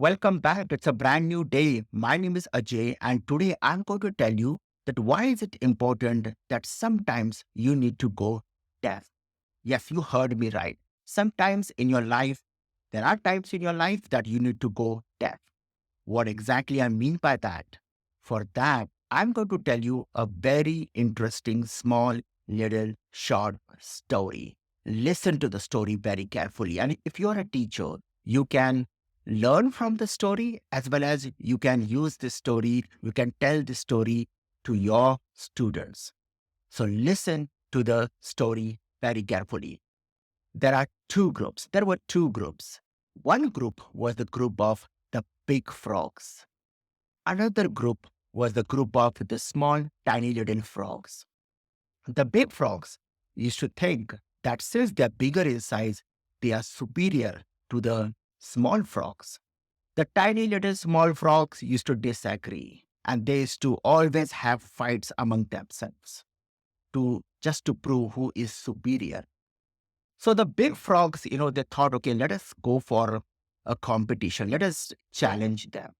Welcome back. It's a brand new day. My name is Ajay, and today I'm going to tell you that why is it important that sometimes you need to go deaf. Yes, you heard me right. Sometimes in your life, there are times in your life that you need to go deaf. What exactly I mean by that? For that, I'm going to tell you a very interesting, small, little, short story. Listen to the story very carefully. And if you're a teacher, you can learn from the story as well as you can use this story, you can tell the story to your students. So listen to the story very carefully. There are two groups. There were two groups. One group was the group of the big frogs. Another group was the group of the small, tiny little frogs. The big frogs used to think that since they're bigger in size, they are superior to the small frogs. The tiny little small frogs used to disagree and they used to always have fights among themselves to just to prove who is superior. So the big frogs, they thought, okay, let us go for a competition. Let us challenge them.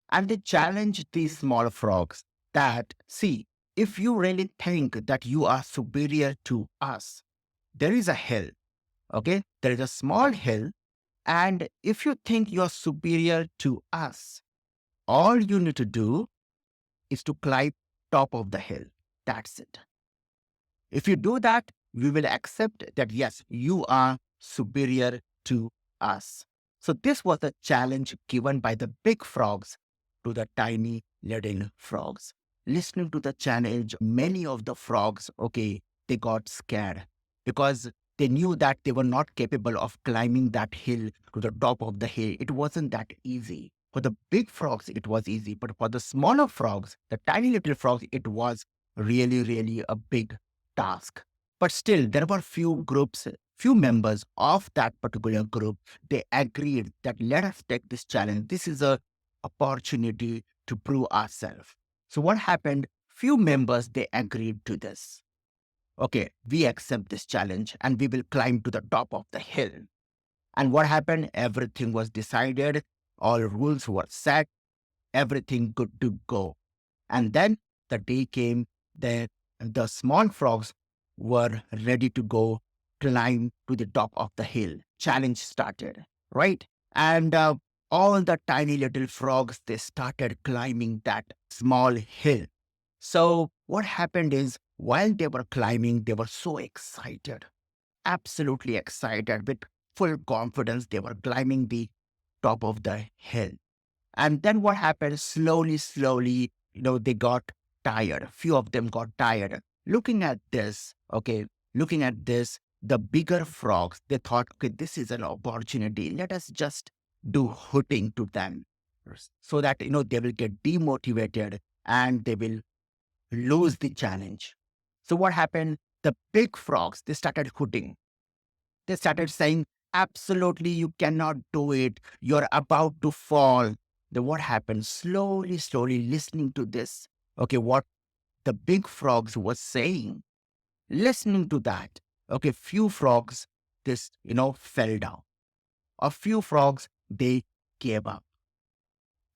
And they challenged these small frogs that, see, if you really think that you are superior to us, there is a hill, okay? There is a small hill. And if you think you're superior to us, all you need to do is to climb top of the hill. That's it. If you do that, we will accept that, yes, you are superior to us. So this was the challenge given by the big frogs to the tiny little frogs. Listening to the challenge, many of the frogs, okay, they got scared because they knew that they were not capable of climbing that hill to the top of the hill. It wasn't that easy. For the big frogs, it was easy. But for the smaller frogs, the tiny little frogs, it was really, really a big task. But still, there were few groups, few members of that particular group. They agreed that let us take this challenge. This is a opportunity to prove ourselves. So what happened? Few members they agreed to this. Okay, we accept this challenge and we will climb to the top of the hill. And what happened? Everything was decided. All rules were set. Everything good to go. And then the day came that the small frogs were ready to go climb to the top of the hill. Challenge started, right? And all the tiny little frogs, they started climbing that small hill. So what happened is while they were climbing, they were so excited, absolutely excited with full confidence. They were climbing the top of the hill. And then what happened? Slowly, slowly, they got tired. Few of them got tired. Looking at this, okay, looking at this, the bigger frogs, they thought, okay, this is an opportunity. Let us just do hooting to them so that, they will get demotivated and they will lose the challenge. So what happened? The big frogs, they started hooting. They started saying, absolutely, you cannot do it. You're about to fall. Then what happened? Slowly, slowly listening to this. Okay, what the big frogs was saying, listening to that. Okay, few frogs, this, fell down. A few frogs, they gave up.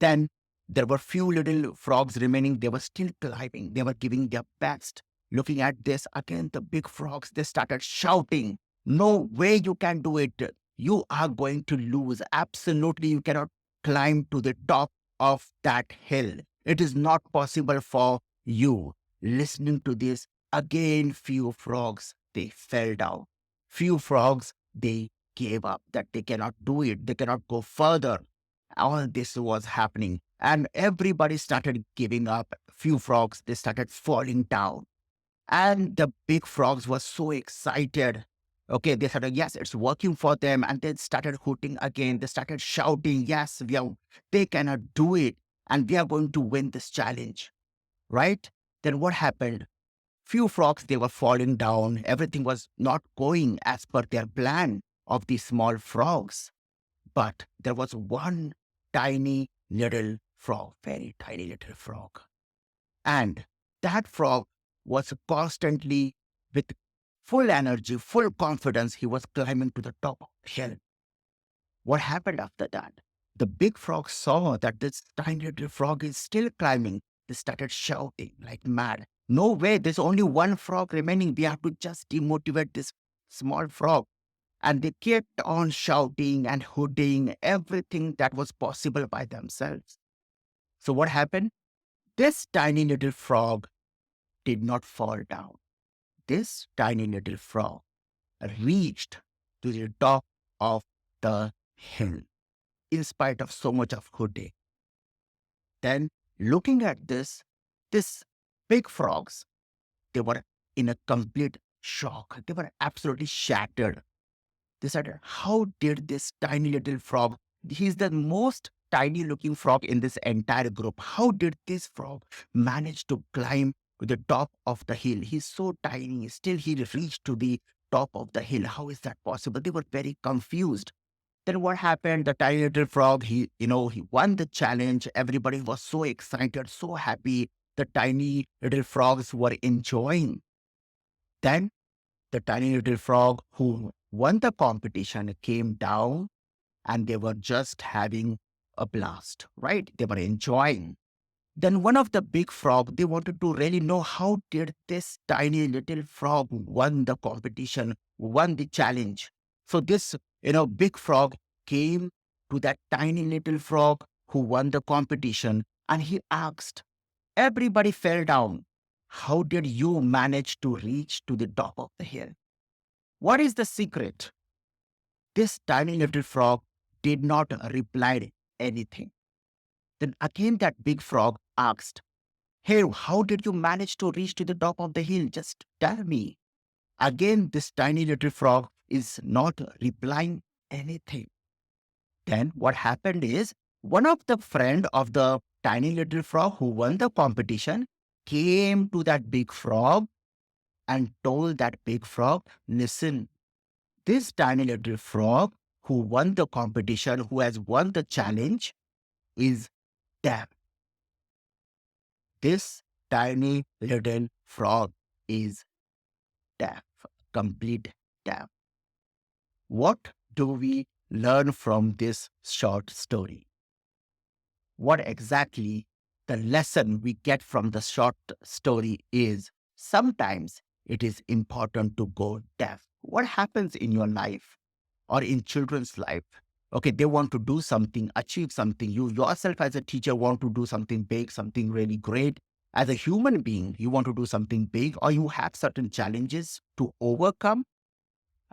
Then there were few little frogs remaining. They were still climbing. They were giving their best. Looking at this, again, the big frogs, they started shouting, no way you can do it. You are going to lose. Absolutely, you cannot climb to the top of that hill. It is not possible for you. Listening to this, again, few frogs, they fell down. Few frogs, they gave up that they cannot do it. They cannot go further. All this was happening and everybody started giving up. Few frogs, they started falling down and the big frogs were so excited. Okay, they started, yes, it's working for them. And they started hooting again. They started shouting, yes, they cannot do it. And we are going to win this challenge, right? Then what happened? Few frogs, they were falling down. Everything was not going as per their plan of the small frogs. But there was one tiny little frog, very tiny little frog. And that frog was constantly with full energy, full confidence. He was climbing to the top of the hill. What happened after that? The big frog saw that this tiny little frog is still climbing. They started shouting like mad. No way, there's only one frog remaining. We have to just demotivate this small frog. And they kept on shouting and hooting everything that was possible by themselves. So what happened? This tiny little frog did not fall down. This tiny little frog reached to the top of the hill in spite of so much of hooting. Then, looking at this big frogs, they were in a complete shock. They were absolutely shattered. They said, how did this tiny little frog, he's the most tiny looking frog in this entire group. How did this frog manage to climb to the top of the hill? He's so tiny, still he reached to the top of the hill. How is that possible? They were very confused. Then what happened? The tiny little frog, he won the challenge. Everybody was so excited, so happy. The tiny little frogs were enjoying. Then the tiny little frog who won the competition came down and they were just having a blast, right? They were enjoying. Then one of the big frog, they wanted to really know how did this tiny little frog won the competition, won the challenge. So this, big frog came to that tiny little frog who won the competition and he asked, everybody fell down. How did you manage to reach to the top of the hill? What is the secret? This tiny little frog did not reply anything. Then again that big frog asked, hey, how did you manage to reach to the top of the hill? Just tell me. Again, this tiny little frog is not replying anything. Then what happened is one of the friend of the tiny little frog who won the competition came to that big frog and told that big frog, listen, this tiny little frog who won the competition, who has won the challenge, is deaf. This tiny little frog is deaf, complete deaf. What do we learn from this short story? What exactly the lesson we get from the short story is sometimes it is important to go deaf. What happens in your life or in children's life? Okay, they want to do something, achieve something. You yourself as a teacher want to do something big, something really great. As a human being, you want to do something big or you have certain challenges to overcome,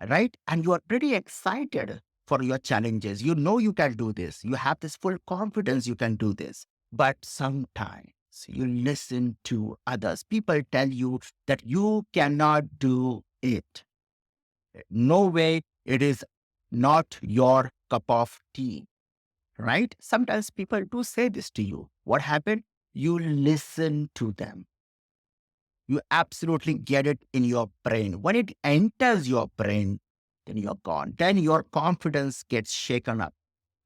right? And you are pretty excited for your challenges. You know you can do this. You have this full confidence you can do this. But sometimes you listen to others. People tell you that you cannot do it. No way, it is not your cup of tea, right? Sometimes people do say this to you. What happened? You listen to them. You absolutely get it in your brain. When it enters your brain, then you're gone. Then your confidence gets shaken up,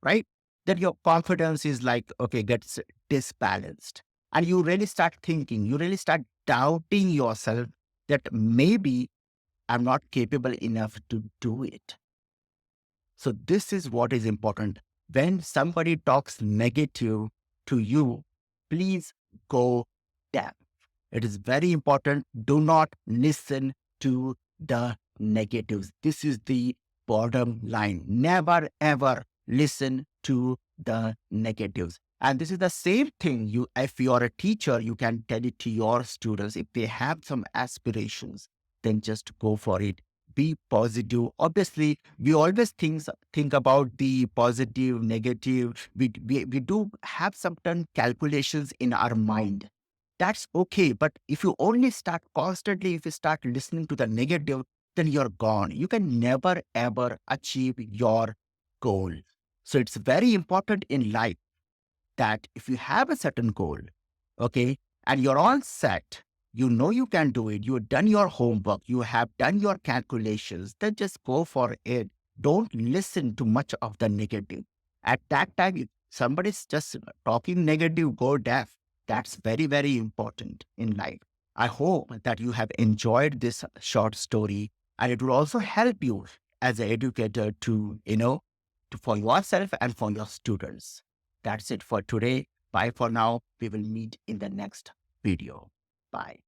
right? Then your confidence is like, okay, gets disbalanced. And you really start thinking, you really start doubting yourself that maybe I'm not capable enough to do it. So this is what is important. When somebody talks negative to you, please go deaf. It is very important. Do not listen to the negatives. This is the bottom line. Never ever listen to the negatives. And this is the same thing. If you're a teacher, you can tell it to your students. If they have some aspirations, then just go for it. Be positive. Obviously, we always think about the positive, negative. We do have certain calculations in our mind. That's okay. But if you only start constantly, if you start listening to the negative, then you're gone. You can never ever achieve your goal. So it's very important in life that if you have a certain goal, okay, and you're all set, you know you can do it, you've done your homework, you have done your calculations, then just go for it. Don't listen to much of the negative. At that time, if somebody's just talking negative, go deaf. That's very, very important in life. I hope that you have enjoyed this short story and it will also help you as an educator to, for yourself and for your students. That's it for today. Bye for now. We will meet in the next video. Bye.